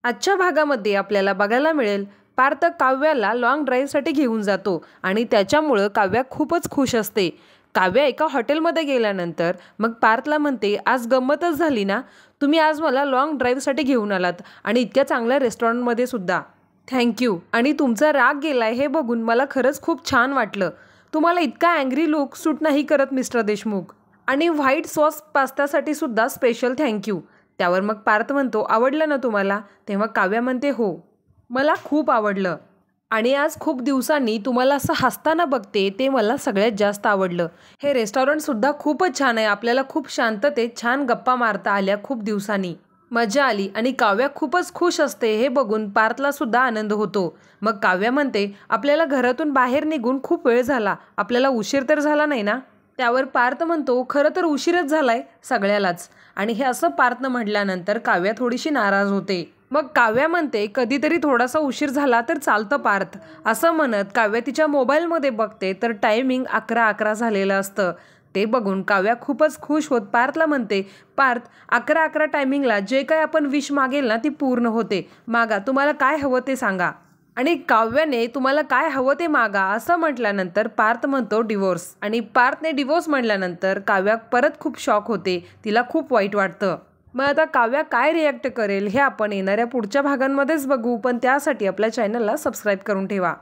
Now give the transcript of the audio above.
आजच्या भागामध्ये आपल्याला बघायला मिळेल पार्थ काव्याला लॉंग ड्राईव्हसाठी घेऊन जातो आणि त्याच्यामुळं काव्या खूपच खुश असते। काव्या एका हॉटेलमध्ये गेल्यानंतर मग पार्थला म्हणते, आज गंमतच झाली ना, तुम्ही आज मला लॉंग ड्राईव्हसाठी घेऊन आलात आणि इतक्या चांगल्या रेस्टॉरंटमध्ये सुद्धा। थँक्यू। आणि तुमचा राग गेलाय हे बघून मला खरंच खूप छान वाटलं। तुम्हाला इतका अँग्री लुक सूट नाही करत मिस्टर देशमुख। आणि व्हाईट सॉस पास्तासाठी सुद्धा स्पेशल थँक्यू। त्यावर मग पार्थ म्हणतो, आवडलं ना तुम्हाला? तेव्हा काव्या म्हणते, हो, मला खूप आवडलं आणि आज खूप दिवसांनी तुम्हाला असं हसताना बघते ते मला सगळ्यात जास्त आवडलं। हे रेस्टॉरंटसुद्धा खूपच छान आहे, आपल्याला खूप शांततेत छान गप्पा मारता आल्या, खूप दिवसांनी मजा आली। आणि काव्या खूपच खुश असते हे बघून पार्थला सुद्धा आनंद होतो। मग काव्या म्हणते, आपल्याला घरातून बाहेर निघून खूप वेळ झाला, आपल्याला उशीर तर झाला नाही ना? त्यावर पार्थ म्हणतो, खरं तर उशीरच झालाय सगळ्यालाच। आणि हे असं पार्थनं म्हटल्यानंतर काव्या थोडीशी नाराज होते। मग काव्या म्हणते, कधीतरी थोडासा उशीर झाला तर चालतं पार्थ। असं म्हणत काव्या तिच्या मोबाईलमध्ये बघते तर टायमिंग 11:11 झालेलं असतं। ते बघून काव्या खूपच खुश होत पार्थला म्हणते, पार्थ, 11:11 टायमिंगला जे काय आपण विश मागेल ना ती पूर्ण होते, मागा, तुम्हाला काय हवं ते सांगा। आणि काव्याने तुम्हाला काय हवं ते मागा असं म्हटल्यानंतर पार्थ म्हणतो, डिवोर्स। आणि पार्थने डिवोर्स म्हटल्यानंतर काव्या परत खूप शॉक होते, तिला खूप वाईट वाटतं। मग आता काव्या काय रिॲक्ट करेल हे आपण येणाऱ्या पुढच्या भागांमध्येच बघू, पण त्यासाठी आपल्या चॅनलला सबस्क्राईब करून ठेवा।